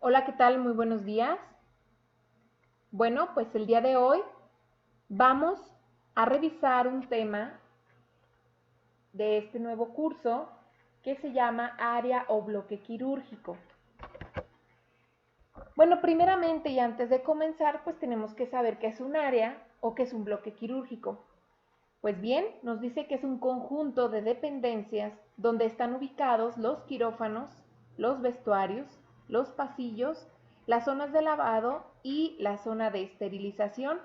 Hola, ¿qué tal? Muy buenos días. Bueno, pues el día de hoy vamos a revisar un tema de este nuevo curso que se llama área o bloque quirúrgico. Bueno, primeramente y antes de comenzar, pues tenemos que saber qué es un área o qué es un bloque quirúrgico. Pues bien, nos dice que es un conjunto de dependencias donde están ubicados los quirófanos, los vestuarios, los pasillos, las zonas de lavado y la zona de esterilización,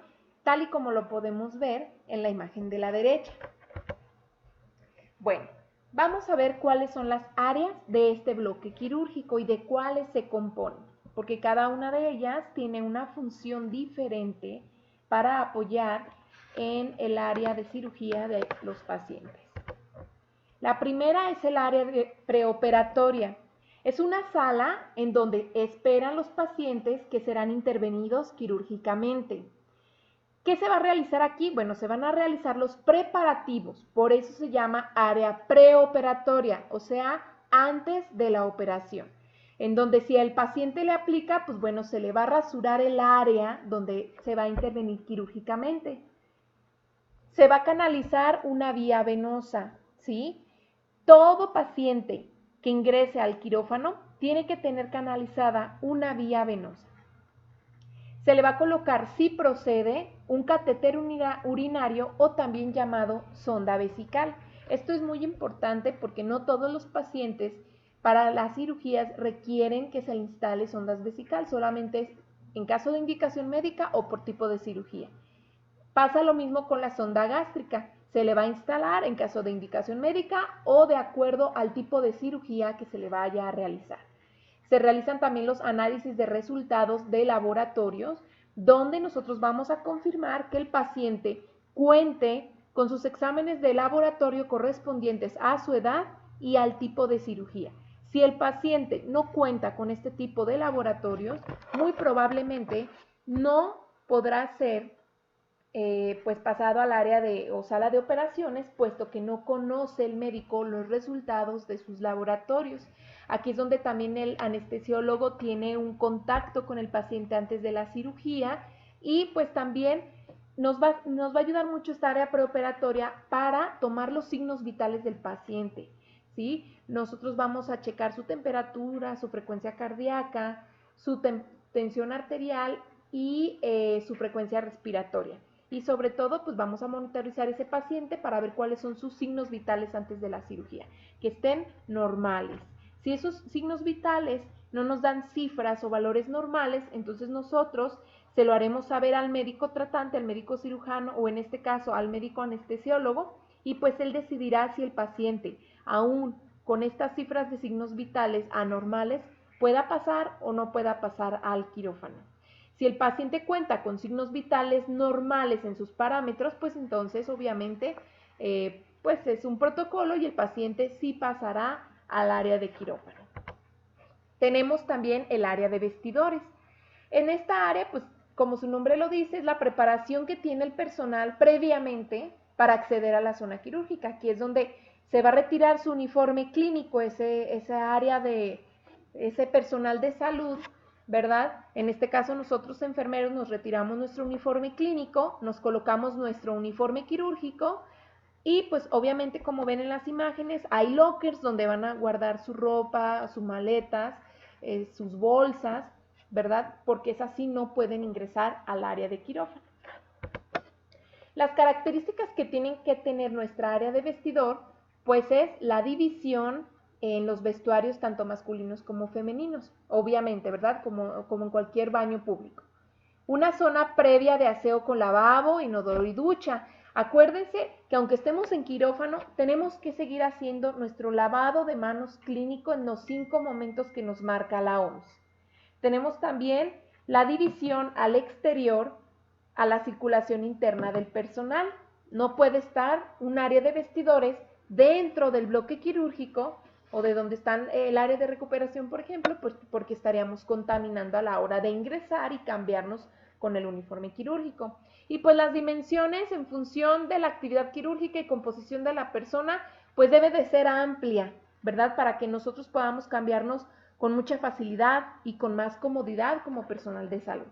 tal y como lo podemos ver en la imagen de la derecha. Bueno, vamos a ver cuáles son las áreas de este bloque quirúrgico y de cuáles se componen, porque cada una de ellas tiene una función diferente para apoyar en el área de cirugía de los pacientes. La primera es el área preoperatoria. Es una sala en donde esperan los pacientes que serán intervenidos quirúrgicamente. ¿Qué se va a realizar aquí? Bueno, se van a realizar los preparativos, por eso se llama área preoperatoria, o sea, antes de la operación, en donde si el paciente le aplica, pues bueno, se le va a rasurar el área donde se va a intervenir quirúrgicamente. Se va a canalizar una vía venosa, ¿sí? Todo paciente que ingrese al quirófano tiene que tener canalizada una vía venosa. Se le va a colocar, si procede, un catéter urinario o también llamado sonda vesical. Esto es muy importante porque no todos los pacientes para las cirugías requieren que se le instale sondas vesical, solamente es en caso de indicación médica o por tipo de cirugía. Pasa lo mismo con la sonda gástrica. Se le va a instalar en caso de indicación médica o de acuerdo al tipo de cirugía que se le vaya a realizar. Se realizan también los análisis de resultados de laboratorios, donde nosotros vamos a confirmar que el paciente cuente con sus exámenes de laboratorio correspondientes a su edad y al tipo de cirugía. Si el paciente no cuenta con este tipo de laboratorios, muy probablemente no podrá ser pues pasado al área de o sala de operaciones, puesto que no conoce el médico los resultados de sus laboratorios. Aquí es donde también el anestesiólogo tiene un contacto con el paciente antes de la cirugía y pues también nos va a ayudar mucho esta área preoperatoria para tomar los signos vitales del paciente, ¿sí? Nosotros vamos a checar su temperatura, su frecuencia cardíaca, su tensión arterial y su frecuencia respiratoria. Y sobre todo, pues vamos a monitorizar ese paciente para ver cuáles son sus signos vitales antes de la cirugía, que estén normales. Si esos signos vitales no nos dan cifras o valores normales, entonces nosotros se lo haremos saber al médico tratante, al médico cirujano o en este caso al médico anestesiólogo y pues él decidirá si el paciente, aún con estas cifras de signos vitales anormales, pueda pasar o no pueda pasar al quirófano. Si el paciente cuenta con signos vitales normales en sus parámetros, pues entonces obviamente pues es un protocolo y el paciente sí pasará al área de quirófano. Tenemos también el área de vestidores. En esta área, pues como su nombre lo dice, es la preparación que tiene el personal previamente para acceder a la zona quirúrgica. Aquí es donde se va a retirar su uniforme clínico, esa área de ese personal de salud, ¿verdad? En este caso nosotros enfermeros nos retiramos nuestro uniforme clínico, nos colocamos nuestro uniforme quirúrgico y pues obviamente como ven en las imágenes hay lockers donde van a guardar su ropa, sus maletas, sus bolsas, ¿verdad? Porque es así no pueden ingresar al área de quirófano. Las características que tienen que tener nuestra área de vestidor, pues es la división en los vestuarios tanto masculinos como femeninos, obviamente, ¿verdad? Como en cualquier baño público. Una zona previa de aseo con lavabo, inodoro y ducha. Acuérdense que aunque estemos en quirófano, tenemos que seguir haciendo nuestro lavado de manos clínico en los 5 momentos que nos marca la OMS. Tenemos también la división al exterior a la circulación interna del personal. No puede estar un área de vestidores dentro del bloque quirúrgico o de donde está el área de recuperación, por ejemplo, pues porque estaríamos contaminando a la hora de ingresar y cambiarnos con el uniforme quirúrgico. Y pues las dimensiones en función de la actividad quirúrgica y composición de la persona, pues debe de ser amplia, ¿verdad? Para que nosotros podamos cambiarnos con mucha facilidad y con más comodidad como personal de salud.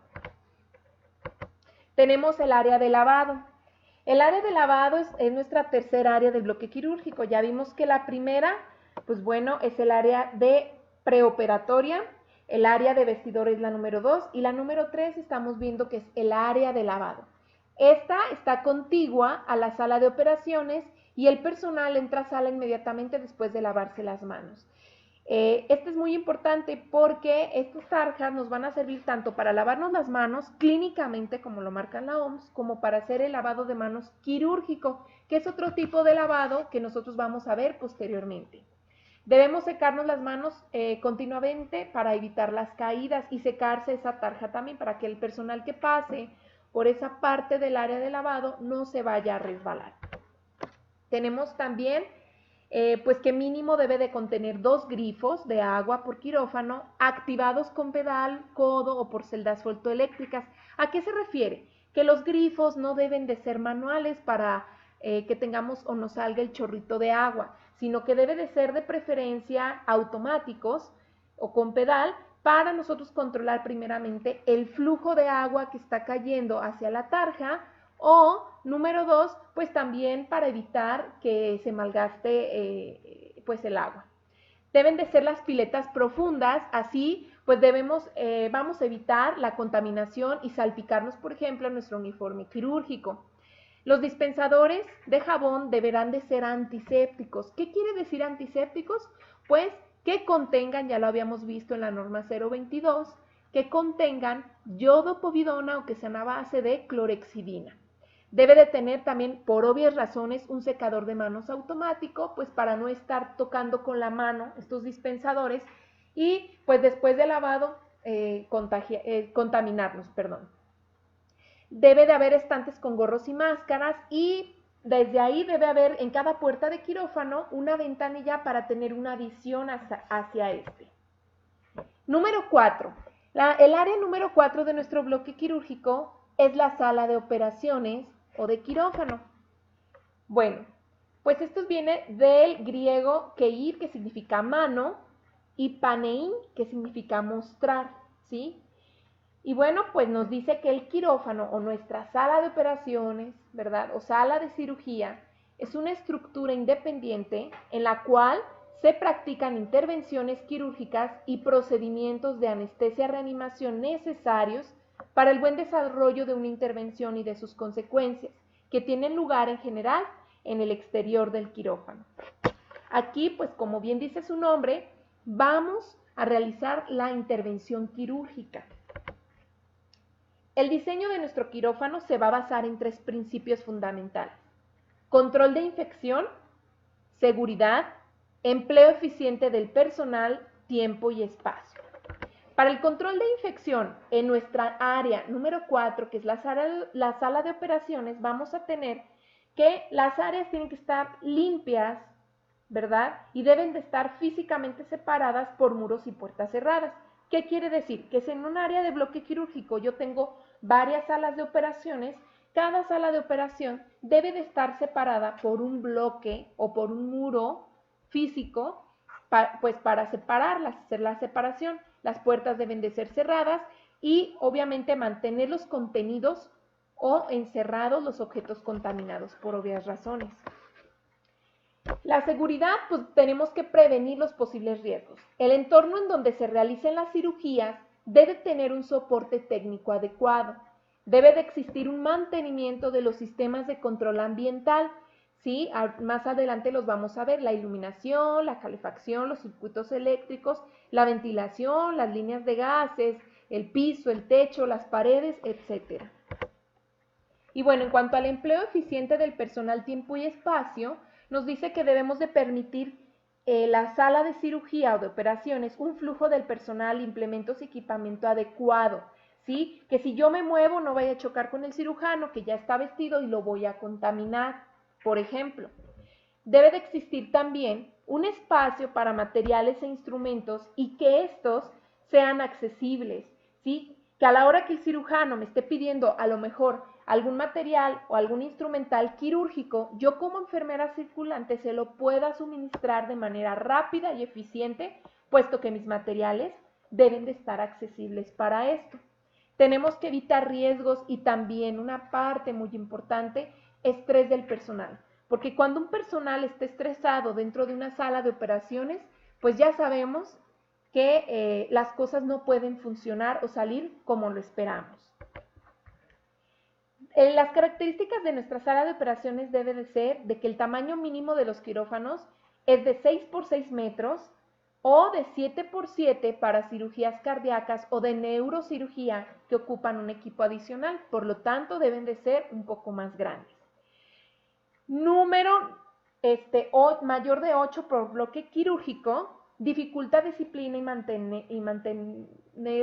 Tenemos el área de lavado. El área de lavado es nuestra tercera área del bloque quirúrgico. Ya vimos que la primera, pues bueno, es el área de preoperatoria, el área de vestidor es la número 2 y la número 3 estamos viendo que es el área de lavado. Esta está contigua a la sala de operaciones y el personal entra a sala inmediatamente después de lavarse las manos. Esto es muy importante porque estas tarjas nos van a servir tanto para lavarnos las manos clínicamente, como lo marca la OMS, como para hacer el lavado de manos quirúrgico, que es otro tipo de lavado que nosotros vamos a ver posteriormente. Debemos secarnos las manos continuamente para evitar las caídas y secarse esa tarja también para que el personal que pase por esa parte del área de lavado no se vaya a resbalar. Tenemos también pues que mínimo debe de contener 2 grifos de agua por quirófano activados con pedal, codo o por celdas fotoeléctricas. ¿A qué se refiere? Que los grifos no deben de ser manuales para que tengamos o nos salga el chorrito de agua, sino que debe de ser de preferencia automáticos o con pedal para nosotros controlar primeramente el flujo de agua que está cayendo hacia la tarja. O, número 2, pues también para evitar que se malgaste pues el agua. Deben de ser las piletas profundas, así pues vamos a evitar la contaminación y salpicarnos, por ejemplo, en nuestro uniforme quirúrgico. Los dispensadores de jabón deberán de ser antisépticos. ¿Qué quiere decir antisépticos? Pues que contengan, ya lo habíamos visto en la norma 022, que contengan yodo-povidona o que sean a base de clorexidina. Debe de tener también, por obvias razones, un secador de manos automático, pues para no estar tocando con la mano estos dispensadores y pues después de lavado contaminarnos, perdón. Debe de haber estantes con gorros y máscaras y desde ahí debe haber en cada puerta de quirófano una ventanilla para tener una visión hacia este. Número 4. El área número 4 de nuestro bloque quirúrgico es la sala de operaciones o de quirófano. Bueno, pues esto viene del griego keir, que significa mano, y panein, que significa mostrar, ¿sí? Y bueno, pues nos dice que el quirófano o nuestra sala de operaciones, ¿verdad? O sala de cirugía, es una estructura independiente en la cual se practican intervenciones quirúrgicas y procedimientos de anestesia-reanimación necesarios para el buen desarrollo de una intervención y de sus consecuencias, que tienen lugar en general en el exterior del quirófano. Aquí, pues como bien dice su nombre, vamos a realizar la intervención quirúrgica. El diseño de nuestro quirófano se va a basar en 3 principios fundamentales: control de infección, seguridad, empleo eficiente del personal, tiempo y espacio. Para el control de infección, en nuestra área número 4, que es la sala de operaciones, vamos a tener que las áreas tienen que estar limpias, ¿verdad? Y deben de estar físicamente separadas por muros y puertas cerradas. ¿Qué quiere decir? Que si en un área de bloque quirúrgico yo tengo varias salas de operaciones, cada sala de operación debe de estar separada por un bloque o por un muro físico, pues para separarlas, hacer la separación. Las puertas deben de ser cerradas y obviamente mantener los contenidos o encerrados los objetos contaminados por obvias razones. La seguridad, pues tenemos que prevenir los posibles riesgos. El entorno en donde se realicen las cirugías debe tener un soporte técnico adecuado. Debe de existir un mantenimiento de los sistemas de control ambiental, ¿sí? Más adelante los vamos a ver: la iluminación, la calefacción, los circuitos eléctricos, la ventilación, las líneas de gases, el piso, el techo, las paredes, etc. Y bueno, en cuanto al empleo eficiente del personal, tiempo y espacio, nos dice que debemos de permitir la sala de cirugía o de operaciones un flujo del personal, implementos y equipamiento adecuado, ¿sí? Que si yo me muevo no vaya a chocar con el cirujano que ya está vestido y lo voy a contaminar, por ejemplo. Debe de existir también un espacio para materiales e instrumentos y que estos sean accesibles, ¿sí? Que a la hora que el cirujano me esté pidiendo a lo mejor algún material o algún instrumental quirúrgico, yo como enfermera circulante se lo pueda suministrar de manera rápida y eficiente, puesto que mis materiales deben de estar accesibles para esto. Tenemos que evitar riesgos y también una parte muy importante, estrés del personal, porque cuando un personal esté estresado dentro de una sala de operaciones, pues ya sabemos que las cosas no pueden funcionar o salir como lo esperamos. Las características de nuestra sala de operaciones debe de ser de que el tamaño mínimo de los quirófanos es de 6 por 6 metros o de 7 por 7 para cirugías cardíacas o de neurocirugía que ocupan un equipo adicional, por lo tanto deben de ser un poco más grandes. Número mayor de 8 por bloque quirúrgico dificulta disciplina y mantener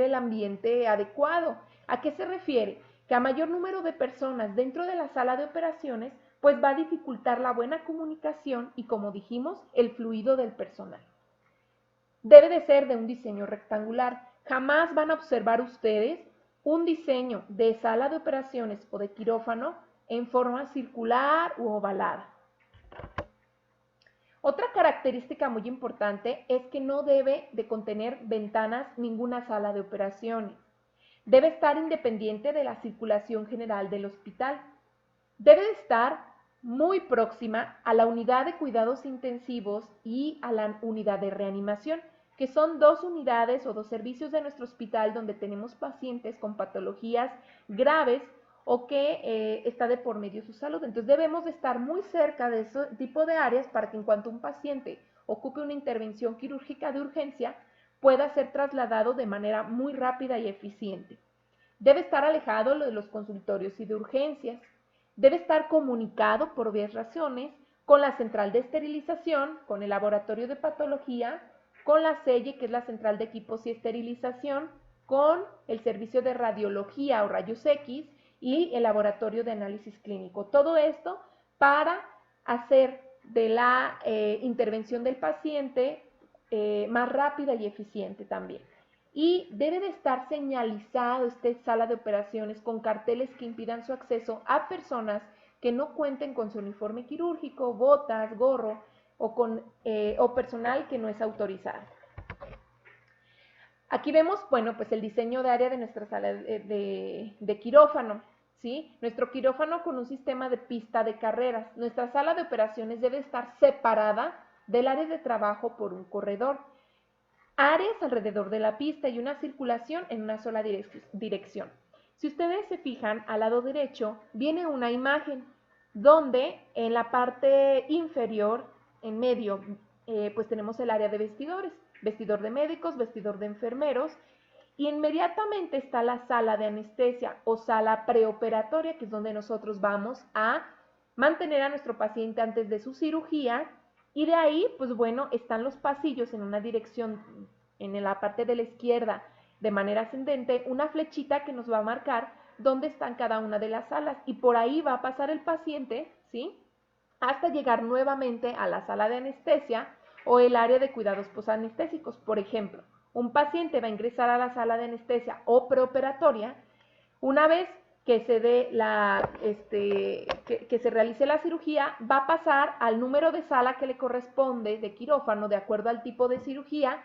el ambiente adecuado. ¿A qué se refiere? Que a mayor número de personas dentro de la sala de operaciones, pues va a dificultar la buena comunicación y, como dijimos, el fluido del personal. Debe de ser de un diseño rectangular. Jamás van a observar ustedes un diseño de sala de operaciones o de quirófano en forma circular u ovalada. Otra característica muy importante es que no debe de contener ventanas ninguna sala de operaciones. Debe estar independiente de la circulación general del hospital. Debe de estar muy próxima a la unidad de cuidados intensivos y a la unidad de reanimación, que son dos unidades o dos servicios de nuestro hospital donde tenemos pacientes con patologías graves o que está de por medio su salud. Entonces debemos de estar muy cerca de ese tipo de áreas para que en cuanto un paciente ocupe una intervención quirúrgica de urgencia, pueda ser trasladado de manera muy rápida y eficiente. Debe estar alejado de los consultorios y de urgencias. Debe estar comunicado por obvias razones con la central de esterilización, con el laboratorio de patología, con la selle, que es la central de equipos y esterilización, con el servicio de radiología o rayos X y el laboratorio de análisis clínico. Todo esto para hacer de la intervención del paciente más rápida y eficiente también. Y debe de estar señalizado esta sala de operaciones con carteles que impidan su acceso a personas que no cuenten con su uniforme quirúrgico, botas, gorro o personal que no es autorizado. Aquí vemos, bueno, pues el diseño de área de nuestra sala de quirófano, ¿sí? Nuestro quirófano con un sistema de pista de carreras. Nuestra sala de operaciones debe estar separada del área de trabajo por un corredor. Áreas alrededor de la pista y una circulación en una sola dirección. Si ustedes se fijan, al lado derecho viene una imagen donde en la parte inferior, en medio, pues tenemos el área de vestidores, vestidor de médicos, vestidor de enfermeros, y inmediatamente está la sala de anestesia o sala preoperatoria, que es donde nosotros vamos a mantener a nuestro paciente antes de su cirugía. Y de ahí, pues bueno, están los pasillos en una dirección, en la parte de la izquierda, de manera ascendente, una flechita que nos va a marcar dónde están cada una de las salas. Y por ahí va a pasar el paciente, ¿sí? Hasta llegar nuevamente a la sala de anestesia o el área de cuidados posanestésicos. Por ejemplo, un paciente va a ingresar a la sala de anestesia o preoperatoria. Una vez que se dé que se realice la cirugía, va a pasar al número de sala que le corresponde de quirófano de acuerdo al tipo de cirugía.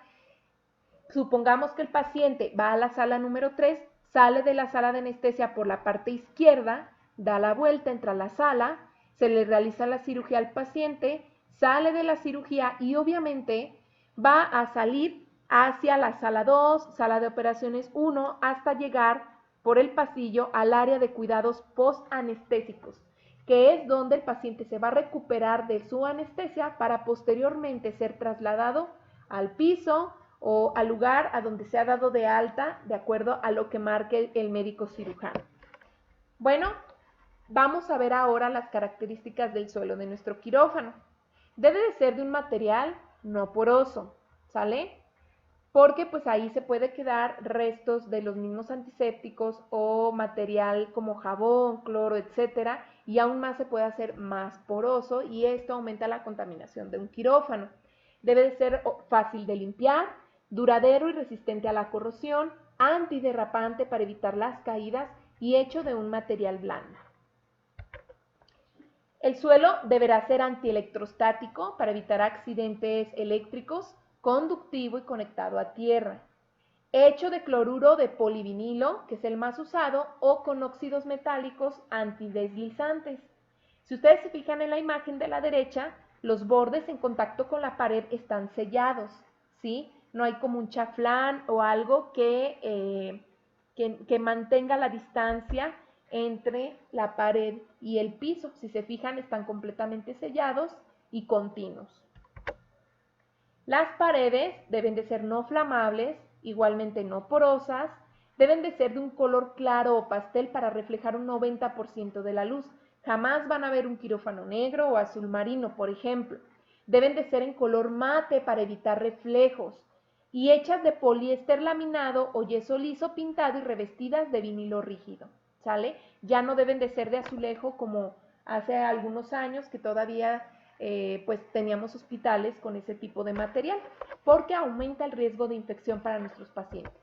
Supongamos que el paciente va a la sala número 3, sale de la sala de anestesia por la parte izquierda, da la vuelta, entra a la sala, se le realiza la cirugía al paciente, sale de la cirugía y obviamente va a salir hacia la sala 2, sala de operaciones 1, hasta llegar por el pasillo al área de cuidados post-anestésicos, que es donde el paciente se va a recuperar de su anestesia para posteriormente ser trasladado al piso o al lugar a donde se ha dado de alta de acuerdo a lo que marque el médico cirujano. Bueno, vamos a ver ahora las características del suelo de nuestro quirófano. Debe de ser de un material no poroso, ¿sale? Porque pues ahí se puede quedar restos de los mismos antisépticos o material como jabón, cloro, etcétera, y aún más se puede hacer más poroso y esto aumenta la contaminación de un quirófano. Debe de ser fácil de limpiar, duradero y resistente a la corrosión, antiderrapante para evitar las caídas y hecho de un material blando. El suelo deberá ser antielectrostático para evitar accidentes eléctricos, conductivo y conectado a tierra. Hecho de cloruro de polivinilo, que es el más usado, o con óxidos metálicos antideslizantes. Si ustedes se fijan en la imagen de la derecha, los bordes en contacto con la pared están sellados, ¿sí? No hay como un chaflán o algo que mantenga la distancia entre la pared y el piso. Si se fijan, están completamente sellados y continuos. Las paredes deben de ser no flamables, igualmente no porosas, deben de ser de un color claro o pastel para reflejar un 90% de la luz. Jamás van a ver un quirófano negro o azul marino, por ejemplo. Deben de ser en color mate para evitar reflejos y hechas de poliéster laminado o yeso liso pintado y revestidas de vinilo rígido, ¿sale? Ya no deben de ser de azulejo como hace algunos años que todavía pues teníamos hospitales con ese tipo de material, porque aumenta el riesgo de infección para nuestros pacientes.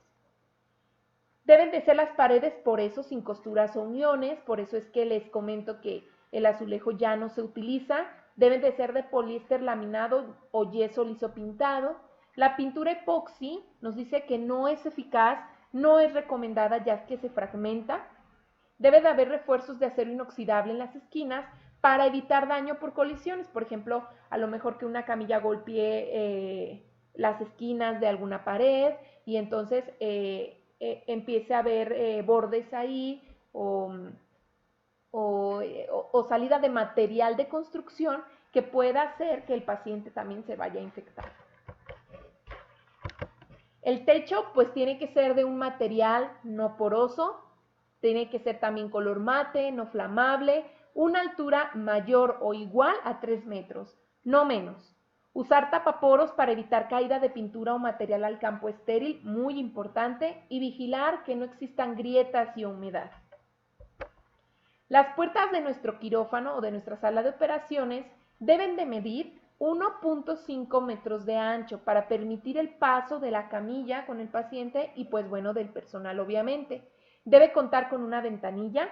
Deben de ser las paredes por eso sin costuras o uniones, por eso es que les comento que el azulejo ya no se utiliza. Deben de ser de poliéster laminado o yeso liso pintado. La pintura epoxi nos dice que no es eficaz, no es recomendada ya que se fragmenta. Debe de haber refuerzos de acero inoxidable en las esquinas para evitar daño por colisiones. Por ejemplo, a lo mejor que una camilla golpee las esquinas de alguna pared y entonces empiece a haber bordes ahí o salida de material de construcción que pueda hacer que el paciente también se vaya a infectar. El techo pues tiene que ser de un material no poroso, tiene que ser también color mate, no flamable, una altura mayor o igual a 3 metros, no menos. Usar tapaporos para evitar caída de pintura o material al campo estéril, muy importante, y vigilar que no existan grietas y humedad. Las puertas de nuestro quirófano o de nuestra sala de operaciones deben de medir 1.5 metros de ancho para permitir el paso de la camilla con el paciente y pues bueno del personal obviamente. Debe contar con una ventanilla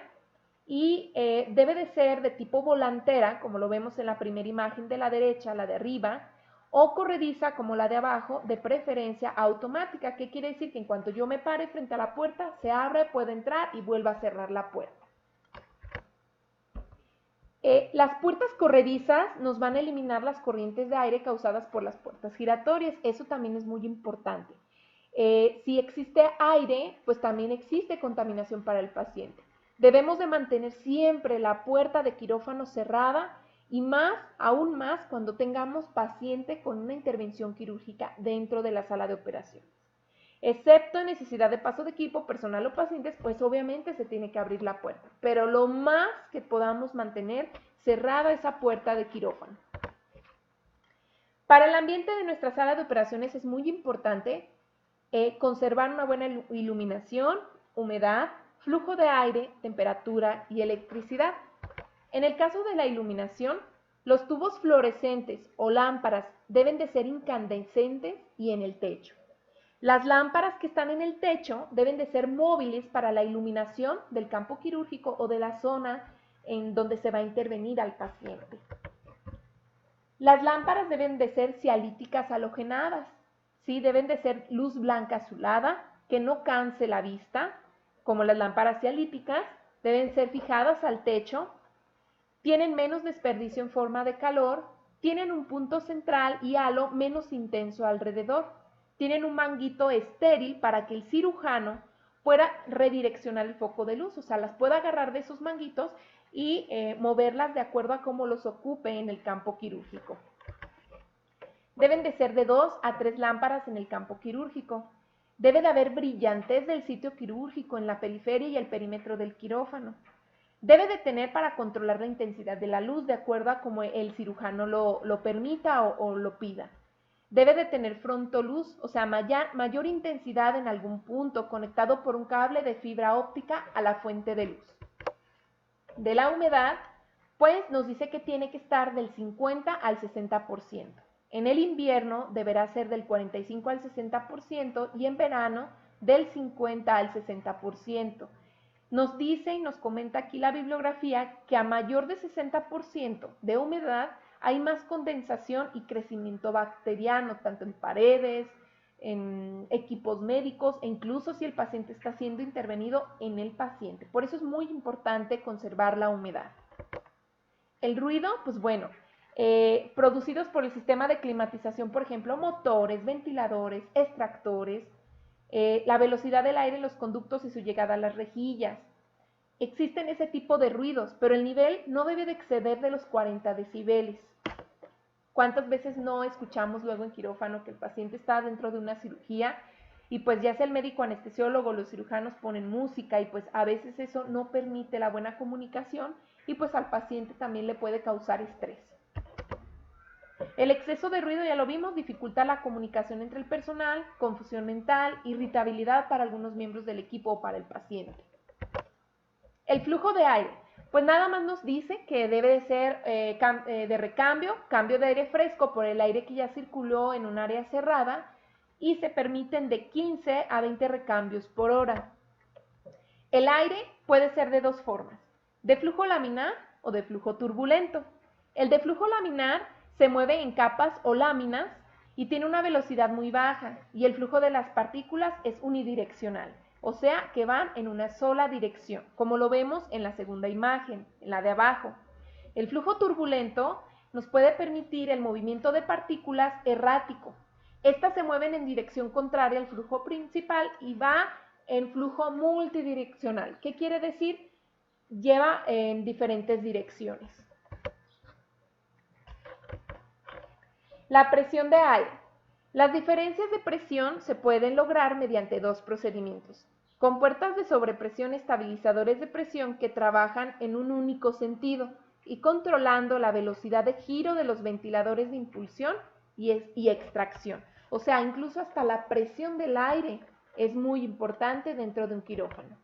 y debe de ser de tipo volantera, como lo vemos en la primera imagen de la derecha, la de arriba, o corrediza como la de abajo, de preferencia automática. ¿Qué quiere decir? Que en cuanto yo me pare frente a la puerta, se abre, puedo entrar y vuelva a cerrar la puerta. Las puertas corredizas nos van a eliminar las corrientes de aire causadas por las puertas giratorias. Eso también es muy importante. Si existe aire, pues también existe contaminación para el paciente. Debemos de mantener siempre la puerta de quirófano cerrada y más, aún más, cuando tengamos paciente con una intervención quirúrgica dentro de la sala de operaciones. Excepto en necesidad de paso de equipo, personal o pacientes, pues obviamente se tiene que abrir la puerta. Pero lo más que podamos mantener cerrada esa puerta de quirófano. Para el ambiente de nuestra sala de operaciones es muy importante conservar una buena iluminación, humedad, flujo de aire, temperatura y electricidad. En el caso de la iluminación, los tubos fluorescentes o lámparas deben de ser incandescentes y en el techo. Las lámparas que están en el techo deben de ser móviles para la iluminación del campo quirúrgico o de la zona en donde se va a intervenir al paciente. Las lámparas deben de ser cialíticas halogenadas, ¿sí? Deben de ser luz blanca azulada, que no canse la vista, como las lámparas cialíticas, deben ser fijadas al techo, tienen menos desperdicio en forma de calor, tienen un punto central y halo menos intenso alrededor. Tienen un manguito estéril para que el cirujano pueda redireccionar el foco de luz, o sea, las pueda agarrar de esos manguitos y moverlas de acuerdo a cómo los ocupe en el campo quirúrgico. Deben de ser de 2 a 3 lámparas en el campo quirúrgico. Debe de haber brillantez del sitio quirúrgico en la periferia y el perímetro del quirófano. Debe de tener para controlar la intensidad de la luz de acuerdo a cómo el cirujano lo permita o lo pida. Debe de tener frontoluz, o sea, mayor intensidad en algún punto, conectado por un cable de fibra óptica a la fuente de luz. De la humedad, pues nos dice que tiene que estar del 50 al 60%. En el invierno deberá ser del 45 al 60% y en verano del 50 al 60%. Nos dice y nos comenta aquí la bibliografía que a mayor de 60% de humedad hay más condensación y crecimiento bacteriano, tanto en paredes, en equipos médicos e incluso si el paciente está siendo intervenido en el paciente. Por eso es muy importante conservar la humedad. El ruido, pues bueno, producidos por el sistema de climatización, por ejemplo, motores, ventiladores, extractores, la velocidad del aire en los conductos y su llegada a las rejillas. Existen ese tipo de ruidos, pero el nivel no debe de exceder de los 40 decibeles. ¿Cuántas veces no escuchamos luego en quirófano que el paciente está dentro de una cirugía y pues ya sea el médico anestesiólogo o los cirujanos ponen música y pues a veces eso no permite la buena comunicación y pues al paciente también le puede causar estrés? El exceso de ruido, ya lo vimos, dificulta la comunicación entre el personal, confusión mental, irritabilidad para algunos miembros del equipo o para el paciente. El flujo de aire, pues nada más nos dice que debe de ser de recambio, cambio de aire fresco por el aire que ya circuló en un área cerrada y se permiten de 15 a 20 recambios por hora. El aire puede ser de dos formas, de flujo laminar o de flujo turbulento. El de flujo laminar se mueve en capas o láminas y tiene una velocidad muy baja y el flujo de las partículas es unidireccional, o sea que van en una sola dirección, como lo vemos en la segunda imagen, en la de abajo. El flujo turbulento nos puede permitir el movimiento de partículas errático. Estas se mueven en dirección contraria al flujo principal y va en flujo multidireccional. ¿Qué quiere decir? Lleva en diferentes direcciones. La presión de aire. Las diferencias de presión se pueden lograr mediante dos procedimientos. Compuertas de sobrepresión estabilizadores de presión que trabajan en un único sentido y controlando la velocidad de giro de los ventiladores de impulsión y extracción. O sea, incluso hasta la presión del aire es muy importante dentro de un quirófano.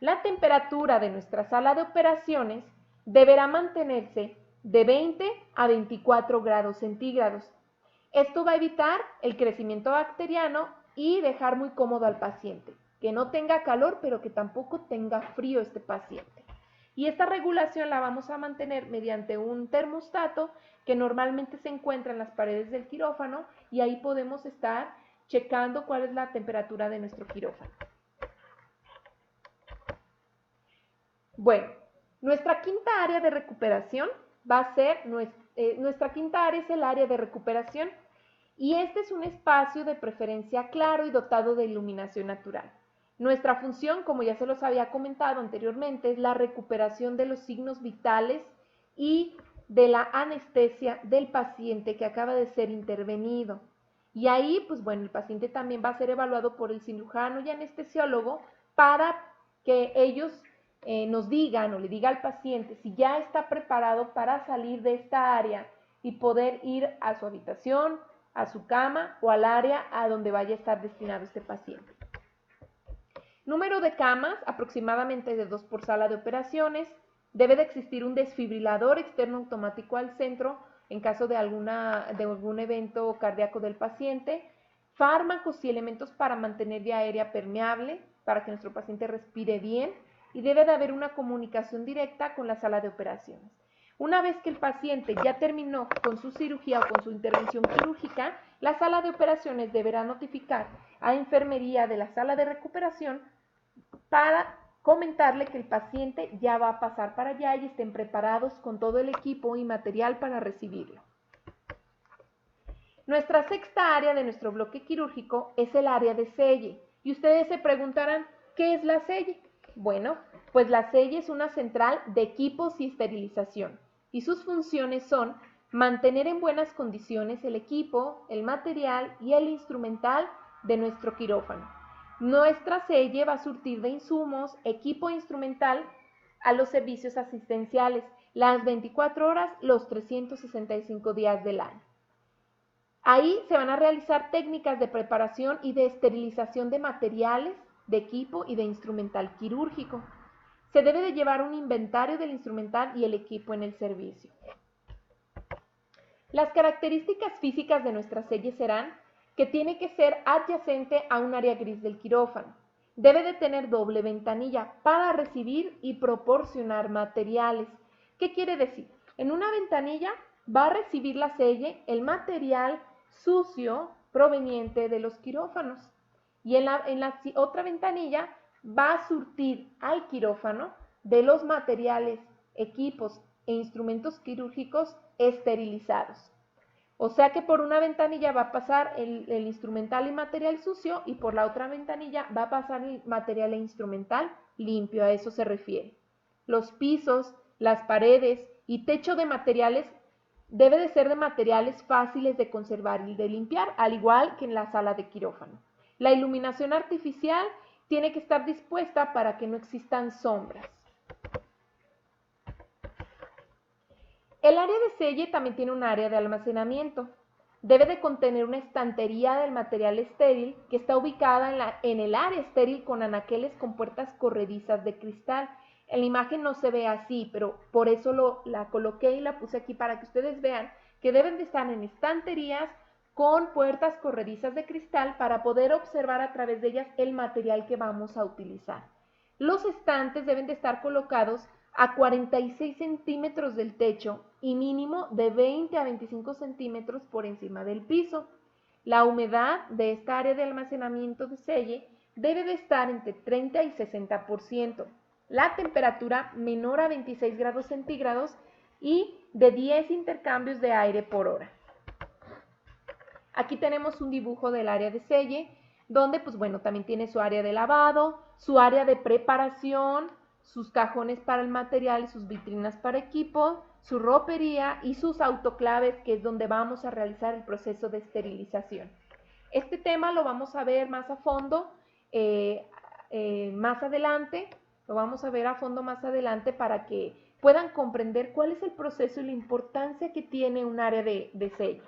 La temperatura de nuestra sala de operaciones deberá mantenerse de 20 a 24 grados centígrados. Esto va a evitar el crecimiento bacteriano y dejar muy cómodo al paciente, que no tenga calor pero que tampoco tenga frío este paciente. Y esta regulación la vamos a mantener mediante un termostato que normalmente se encuentra en las paredes del quirófano y ahí podemos estar checando cuál es la temperatura de nuestro quirófano. Bueno, nuestra quinta área de recuperación va a ser, nuestra quinta área es el área de recuperación y este es un espacio de preferencia claro y dotado de iluminación natural. Nuestra función, como ya se los había comentado anteriormente, es la recuperación de los signos vitales y de la anestesia del paciente que acaba de ser intervenido. Y ahí, pues bueno, el paciente también va a ser evaluado por el cirujano y anestesiólogo para que ellos nos digan o le diga al paciente si ya está preparado para salir de esta área y poder ir a su habitación, a su cama o al área a donde vaya a estar destinado este paciente. Número de camas, aproximadamente de 2 por sala de operaciones. Debe de existir un desfibrilador externo automático al centro en caso de algún evento cardíaco del paciente. Fármacos y elementos para mantener vía aérea permeable, para que nuestro paciente respire bien. Y debe de haber una comunicación directa con la sala de operaciones. Una vez que el paciente ya terminó con su cirugía o con su intervención quirúrgica, la sala de operaciones deberá notificar a enfermería de la sala de recuperación para comentarle que el paciente ya va a pasar para allá y estén preparados con todo el equipo y material para recibirlo. Nuestra sexta área de nuestro bloque quirúrgico es el área de selle. Y ustedes se preguntarán, ¿qué es la selle? Bueno, pues la selle es una central de equipos y esterilización y sus funciones son mantener en buenas condiciones el equipo, el material y el instrumental de nuestro quirófano. Nuestra selle va a surtir de insumos, equipo instrumental a los servicios asistenciales las 24 horas, los 365 días del año. Ahí se van a realizar técnicas de preparación y de esterilización de materiales, de equipo y de instrumental quirúrgico. Se debe de llevar un inventario del instrumental y el equipo en el servicio. Las características físicas de nuestra selle serán que tiene que ser adyacente a un área gris del quirófano. debe de tener doble ventanilla para recibir y proporcionar materiales. ¿Qué quiere decir? En una ventanilla va a recibir la selle el material sucio proveniente de los quirófanos y en la otra ventanilla va a surtir al quirófano de los materiales, equipos e instrumentos quirúrgicos esterilizados. O sea que por una ventanilla va a pasar el instrumental y material sucio y por la otra ventanilla va a pasar el material e instrumental limpio, a eso se refiere. Los pisos, las paredes y techo de materiales debe de ser de materiales fáciles de conservar y de limpiar, al igual que en la sala de quirófano. La iluminación artificial tiene que estar dispuesta para que no existan sombras. El área de selle también tiene un área de almacenamiento. Debe de contener una estantería del material estéril que está ubicada en el área estéril con anaqueles con puertas corredizas de cristal. En la imagen no se ve así, pero por eso la coloqué y la puse aquí para que ustedes vean que deben de estar en estanterías con puertas corredizas de cristal para poder observar a través de ellas el material que vamos a utilizar. Los estantes deben de estar colocados a 46 centímetros del techo y mínimo de 20 a 25 centímetros por encima del piso. La humedad de esta área de almacenamiento de selle debe de estar entre 30 y 60%. La temperatura menor a 26 grados centígrados y de 10 intercambios de aire por hora. Aquí tenemos un dibujo del área de selle, donde pues bueno, también tiene su área de lavado, su área de preparación, sus cajones para el material y sus vitrinas para equipo, su ropería y sus autoclaves, que es donde vamos a realizar el proceso de esterilización. Este tema lo vamos a ver más a fondo más adelante, lo vamos a ver a fondo más adelante para que puedan comprender cuál es el proceso y la importancia que tiene un área de selle.